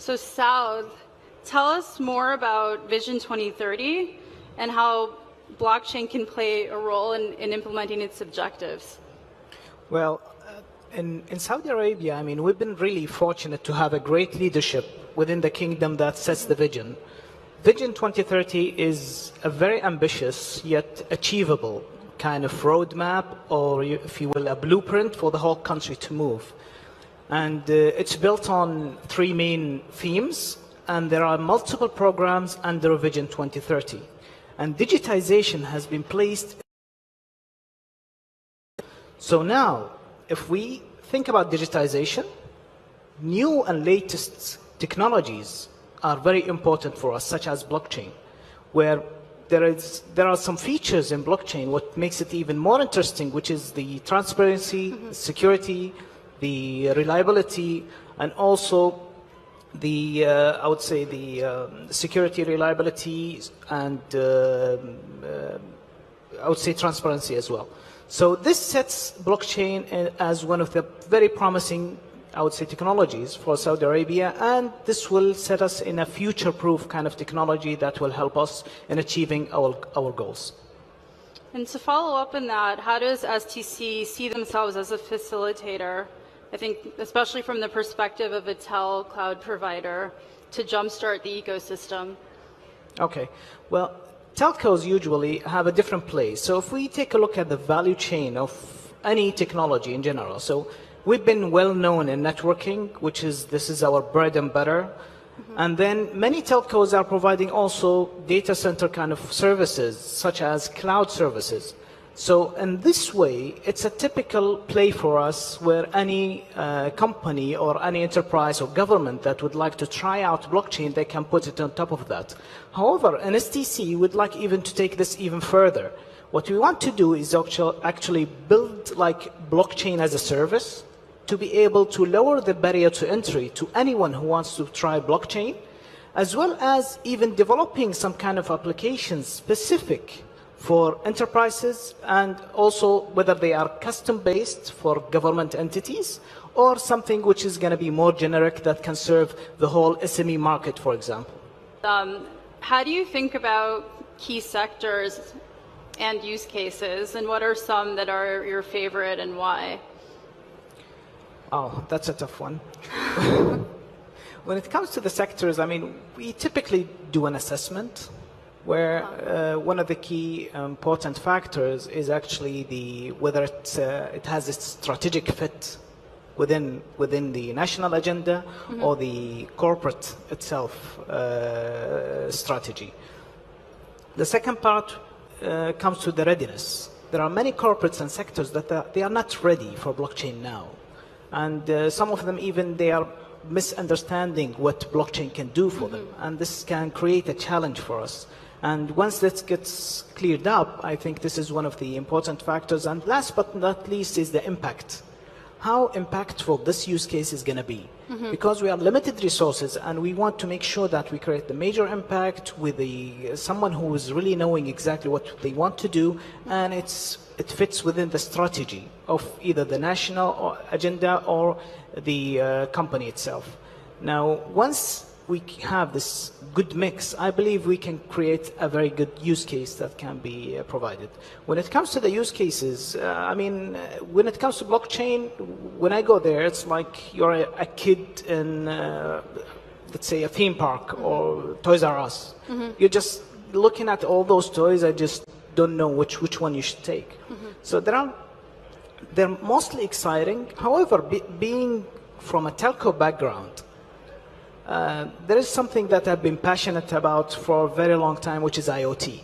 So South, tell us more about Vision 2030 and how blockchain can play a role in implementing its objectives. Well, in Saudi Arabia, I mean, we've been really fortunate to have a great leadership within the kingdom that sets the vision. Vision 2030 is a very ambitious yet achievable kind of roadmap, or if you will, a blueprint for the whole country to move. And it's built on three main themes, and there are multiple programs under Vision 2030. And digitization has been placed. So now, if we think about digitization, new and latest technologies are very important for us, such as blockchain, where there are some features in blockchain what makes it even more interesting, which is the transparency, security, the reliability, and also the, I would say, the security, reliability, and I would say transparency as well. So this sets blockchain as one of the very promising, I would say, technologies for Saudi Arabia, and this will set us in a future-proof kind of technology that will help us in achieving our goals. And to follow up on that, how does STC see themselves as a facilitator? I think especially from the perspective of a cloud provider to jumpstart the ecosystem. Okay, well, telcos usually have a different place. So if we take a look at the value chain of any technology in general, so we've been well known in networking, this is our bread and butter. And then many telcos are providing also data center kind of services, such as cloud services. So in this way, it's a typical play for us where any company or any enterprise or government that would like to try out blockchain, they can put it on top of that. However, in STC, we'd like even to take this even further. What we want to do is actually build like blockchain as a service to be able to lower the barrier to entry to anyone who wants to try blockchain, as well as even developing some kind of applications specific for enterprises, and also whether they are custom-based for government entities or something which is going to be more generic that can serve the whole SME market, for example. How do you think about key sectors and use cases, and what are some that are your favorite and why? Oh, that's a tough one. When it comes to the sectors, I mean, we typically do an assessment where one of the key important factors is actually whether it has a strategic fit within the national agenda or the corporate itself strategy. The second part comes to the readiness. There are many corporates and sectors that they are not ready for blockchain now. And some of them even they are misunderstanding what blockchain can do for them. And this can create a challenge for us. And once this gets cleared up, I think this is one of the important factors. And last but not least is the impact. How impactful this use case is going to be. Because we have limited resources and we want to make sure that we create the major impact with someone who is really knowing exactly what they want to do, and it fits within the strategy of either the national agenda or the company itself. Now, once we have this good mix, I believe we can create a very good use case that can be provided. When it comes to the use cases, I mean, when it comes to blockchain, when I go there, it's like you're a kid in, let's say, a theme park or Toys R Us. You're just looking at all those toys. I just don't know which one you should take. So they're mostly exciting. However, being from a telco background, there is something that I've been passionate about for a very long time, which is IoT.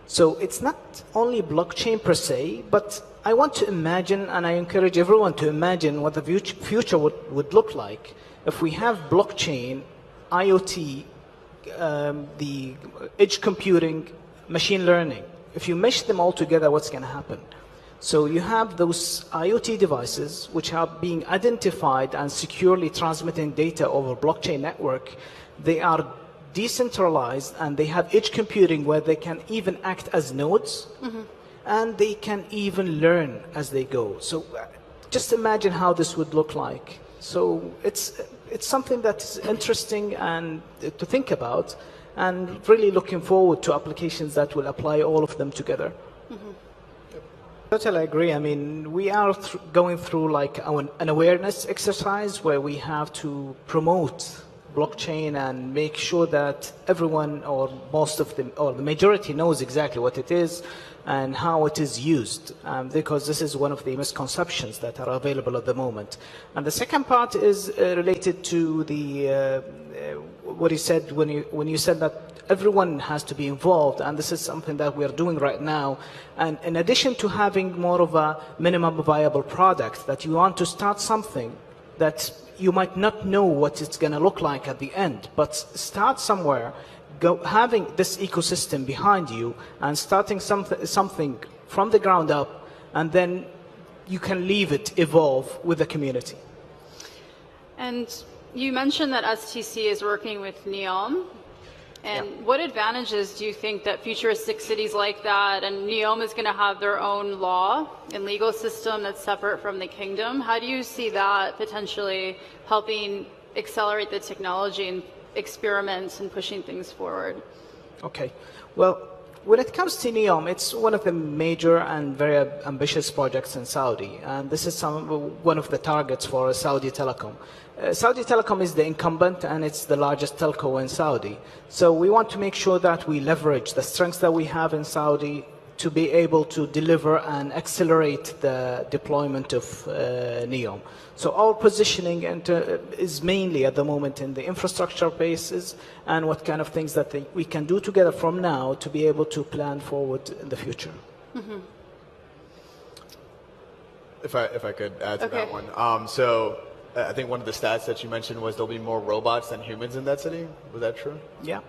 So it's not only blockchain per se, but I want to imagine, and I encourage everyone to imagine what the future would look like if we have blockchain, IoT, the edge computing, machine learning. If you mesh them all together, what's going to happen? So you have those IoT devices which are being identified and securely transmitting data over blockchain network. They are decentralized and they have edge computing where they can even act as nodes and they can even learn as they go. So just imagine how this would look like. So it's it's something that is interesting and to think about, and really looking forward to applications that will apply all of them together. Totally agree. I mean, we are going through like an awareness exercise where we have to promote blockchain and make sure that everyone or most of them or the majority knows exactly what it is and how it is used, because this is one of the misconceptions that are available at the moment. And the second part is related to the what you said when you said that everyone has to be involved, and this is something that we are doing right now. And in addition to having more of a minimum viable product, that you want to start something that you might not know what it's going to look like at the end, but start somewhere, having this ecosystem behind you and starting something from the ground up, and then you can leave it evolve with the community. And you mentioned that STC is working with NEOM. And what advantages do you think that futuristic cities like that, and NEOM is going to have their own law and legal system that's separate from the kingdom? How do you see that potentially helping accelerate the technology and experiments and pushing things forward? Okay. Well, when it comes to NEOM, it's one of the major and very ambitious projects in Saudi. And this is one of the targets for Saudi Telecom. Saudi Telecom is the incumbent and it's the largest telco in Saudi. So we want to make sure that we leverage the strengths that we have in Saudi to be able to deliver and accelerate the deployment of NEOM. So our positioning is mainly at the moment in the infrastructure basis and what kind of things that we can do together from now to be able to plan forward in the future. Mm-hmm. If I could add to that one. So I think one of the stats that you mentioned was there'll be more robots than humans in that city. Was that true? Yeah.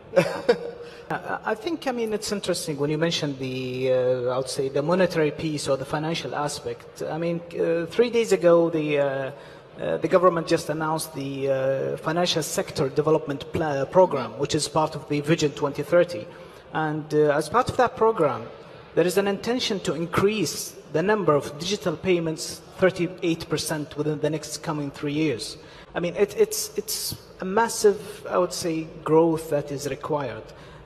I think, I mean, it's interesting when you mentioned the, I would say, the monetary piece or the financial aspect. I mean, 3 days ago, the government just announced the Financial Sector Development Program, which is part of the Vision 2030. And as part of that program, there is an intention to increase the number of digital payments 38% within the next coming 3 years. I mean, it's a massive, I would say, growth that is required.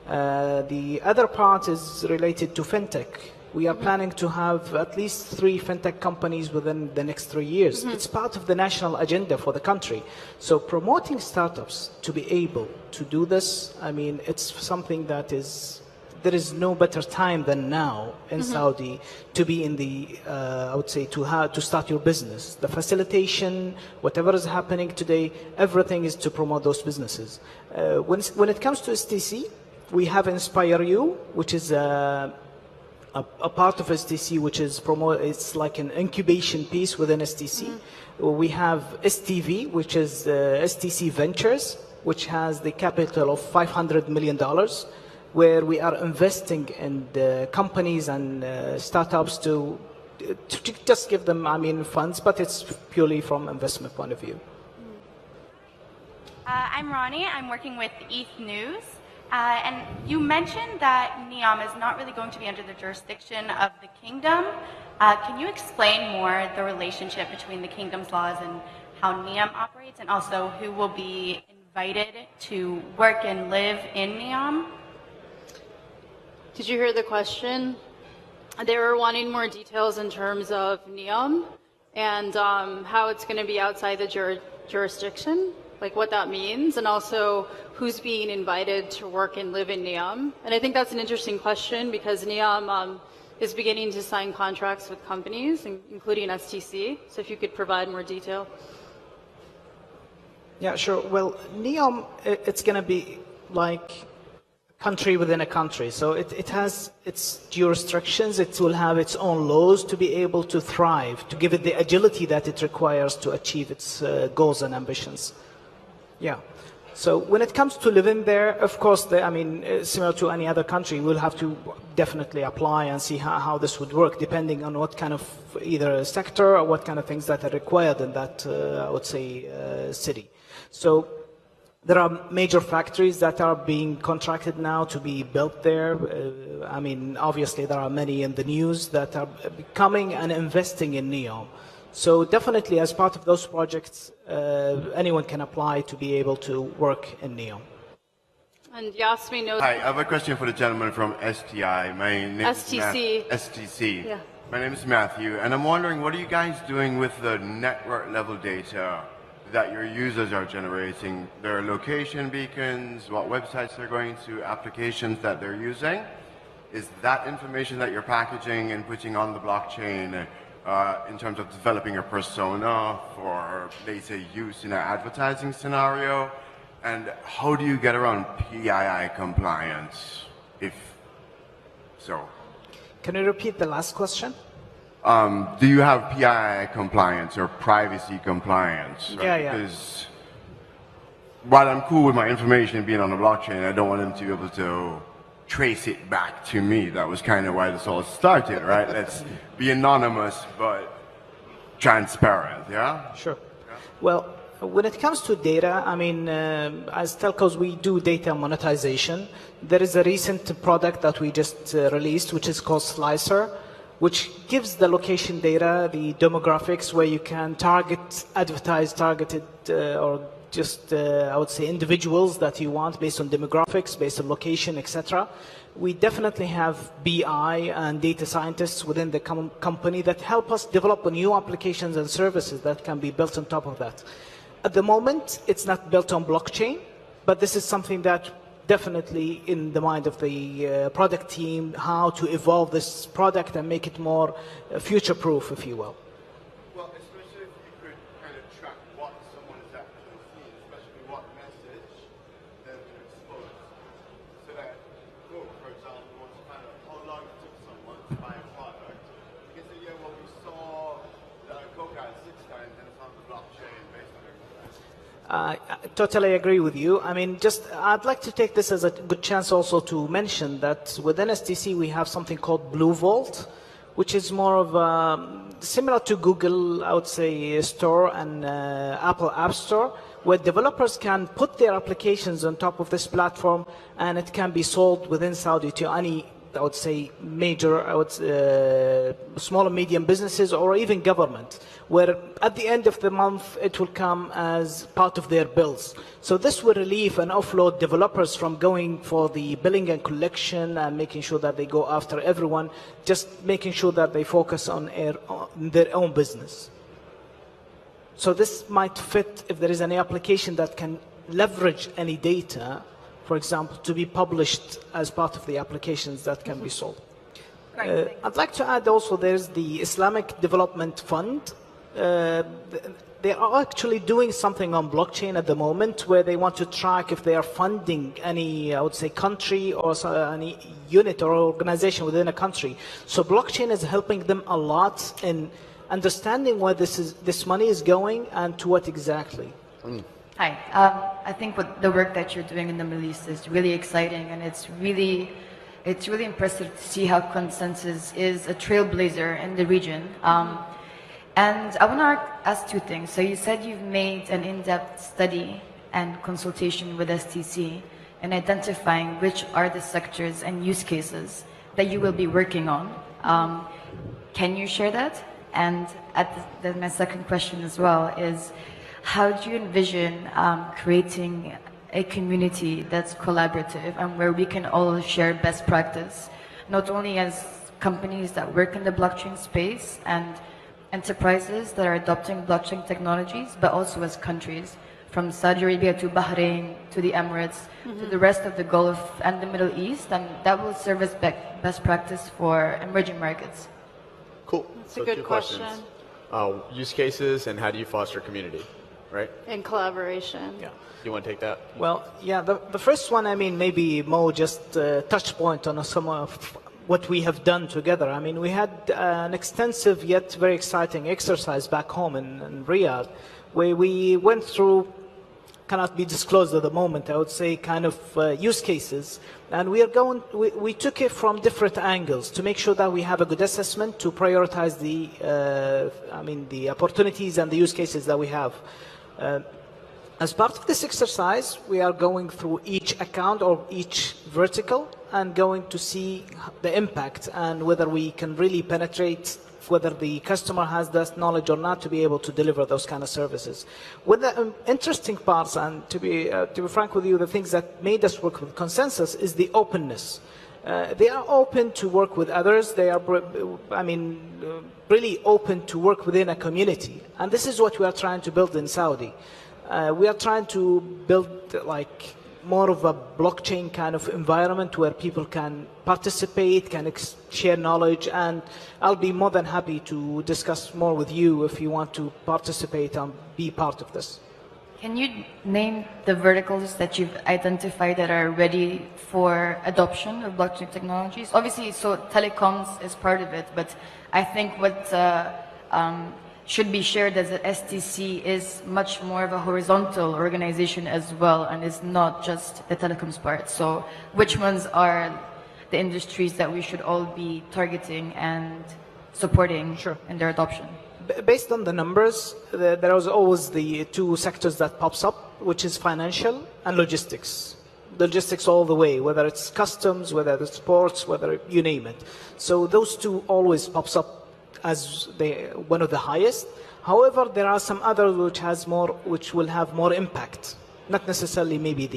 The other part is related to fintech. We are planning to have at least 3 fintech companies within the next 3 years. Mm-hmm. It's part of the national agenda for the country. So promoting startups to be able to do this, I mean, it's something that is, there is no better time than now in Saudi to be in the, I would say, to start your business. The facilitation, whatever is happening today, everything is to promote those businesses. When it comes to STC, we have Inspire You, which is a part of STC, which is it's like an incubation piece within STC. We have STV, which is STC Ventures, which has the capital of $500 million. Where we are investing in the companies and startups to just give them, I mean, funds, but it's purely from investment point of view. I'm Ronnie. I'm working with ETH News. And you mentioned that NEOM is not really going to be under the jurisdiction of the kingdom. Can you explain more the relationship between the kingdom's laws and how NEOM operates, and also who will be invited to work and live in NEOM? Did you hear the question? They were wanting more details in terms of NEOM and how it's going to be outside the jurisdiction, like what that means, and also who's being invited to work and live in NEOM. And I think that's an interesting question because NEOM is beginning to sign contracts with companies, including STC. So if you could provide more detail. Yeah, sure. Well, NEOM, it's going to be like country within a country. So it has its jurisdictions, it will have its own laws to be able to thrive, to give it the agility that it requires to achieve its goals and ambitions. Yeah. So when it comes to living there, of course, I mean, similar to any other country, we'll have to definitely apply and see how this would work, depending on what kind of either sector or what kind of things that are required in that, I would say, city. So there are major factories that are being contracted now to be built there. I mean, obviously, there are many in the news that are coming and investing in NEOM. So definitely as part of those projects, anyone can apply to be able to work in NEOM. And Yasmin knows. Hi, I have a question for the gentleman from STI. My name STC. is STC. Yeah. My name is Matthew, and I'm wondering, what are you guys doing with the network level data that your users are generating? Their location beacons, what websites they're going to, applications that they're using? Is that information that you're packaging and putting on the blockchain in terms of developing a persona for later use in an advertising scenario? And how do you get around PII compliance, if so? Can you repeat the last question? Do you have PII compliance or privacy compliance? Right? Yeah. Because while I'm cool with my information being on the blockchain, I don't want them to be able to trace it back to me. That was kind of why this all started, right? Let's be anonymous but transparent, yeah? Sure. Well, when it comes to data, I mean, as telcos, we do data monetization. There is a recent product that we just released, which is called Slicer, which gives the location data, the demographics, where you can advertise targeted or just, I would say, individuals that you want based on demographics, based on location, etc. We definitely have BI and data scientists within the company that help us develop new applications and services that can be built on top of that. At the moment, it's not built on blockchain, but this is something that definitely in the mind of the product team, how to evolve this product and make it more future-proof, if you will. Well, especially if you could kind of track what someone is actually seeing, especially what message they're exposed. So that, for example, wants to find out how long it took someone to buy a product. You can say, yeah, well, we saw Coca 6 times and it's on the blockchain based on everything. I totally agree with you. I mean, I'd like to take this as a good chance also to mention that within STC we have something called Blue Vault, which is more of similar to Google, I would say, Store and Apple App Store, where developers can put their applications on top of this platform and it can be sold within Saudi to any, I would say, major, small and medium businesses or even government, where at the end of the month it will come as part of their bills. So this will relieve and offload developers from going for the billing and collection and making sure that they go after everyone, just making sure that they focus on their own business. So this might fit if there is any application that can leverage any data, for example, to be published as part of the applications that can be sold. I'd like to add also there's the Islamic Development Fund. They are actually doing something on blockchain at the moment where they want to track if they are funding any, I would say, country or any unit or organization within a country. So blockchain is helping them a lot in understanding where this money is going and to what exactly. Hi. I think the work that you're doing in the Middle East is really exciting, and it's really impressive to see how Consensus is a trailblazer in the region. And I want to ask two things. So you said you've made an in-depth study and consultation with STC in identifying which are the sectors and use cases that you will be working on. Can you share that? And my second question as well is, how do you envision creating a community that's collaborative and where we can all share best practice, not only as companies that work in the blockchain space and enterprises that are adopting blockchain technologies, but also as countries, from Saudi Arabia to Bahrain to the Emirates to the rest of the Gulf and the Middle East, and that will serve as best practice for emerging markets. Cool. That's a good question. Use cases and how do you foster community, right? In collaboration. Yeah. You want to take that? Well, yeah, the first one, I mean, maybe Mo just touched point on some of what we have done together. I mean, we had an extensive yet very exciting exercise back home in Riyadh, where we went through, cannot be disclosed at the moment, I would say, kind of use cases. And we took it from different angles to make sure that we have a good assessment to prioritize the opportunities and the use cases that we have. As part of this exercise, we are going through each account or each vertical and going to see the impact and whether we can really penetrate whether the customer has that knowledge or not to be able to deliver those kind of services. One of the interesting parts, and to be frank with you, the things that made us work with Consensus is the openness. They are open to work with others. They are, really open to work within a community. And this is what we are trying to build in Saudi. We are trying to build like more of a blockchain kind of environment where people can participate, can share knowledge, and I'll be more than happy to discuss more with you if you want to participate and be part of this. Can you name the verticals that you've identified that are ready for adoption of blockchain technologies? Obviously, so telecoms is part of it, but I think what should be shared as that STC is much more of a horizontal organization as well, and is not just the telecoms part. So which ones are the industries that we should all be targeting and supporting in their adoption? Based on the numbers, there is always the two sectors that pops up, which is financial and logistics. Logistics all the way, whether it's customs, whether it's ports, whether you name it. So those two always pops up as one of the highest. However, there are some others which will have more impact. Not necessarily maybe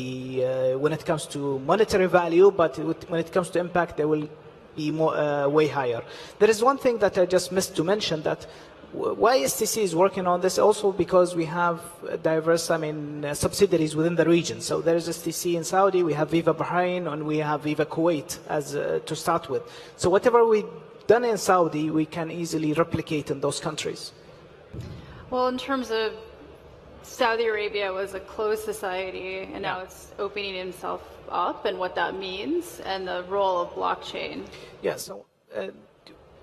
when it comes to monetary value, but when it comes to impact, they will be more way higher. There is one thing that I just missed to mention, that why STC is working on this also because we have diverse, subsidiaries within the region. So there is STC in Saudi, we have Viva Bahrain, and we have Viva Kuwait as to start with. So whatever we've done in Saudi, we can easily replicate in those countries. Well, in terms of Saudi Arabia was a closed society, and now it's opening itself up, and what that means, and the role of blockchain. Yeah, so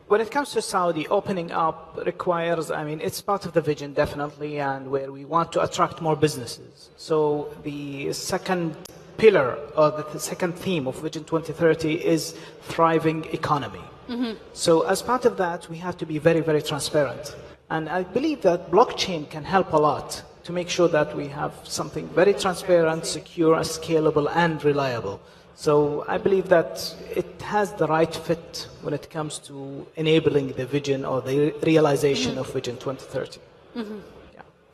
when it comes to Saudi, opening up requires, it's part of the vision, definitely, and where we want to attract more businesses. So the second pillar, or the second theme of Vision 2030 is thriving economy. Mm-hmm. So as part of that, we have to be very, very transparent. And I believe that blockchain can help a lot to make sure that we have something very transparent, secure, scalable, and reliable. So I believe that it has the right fit when it comes to enabling the vision or the realization of Vision 2030. Mm-hmm.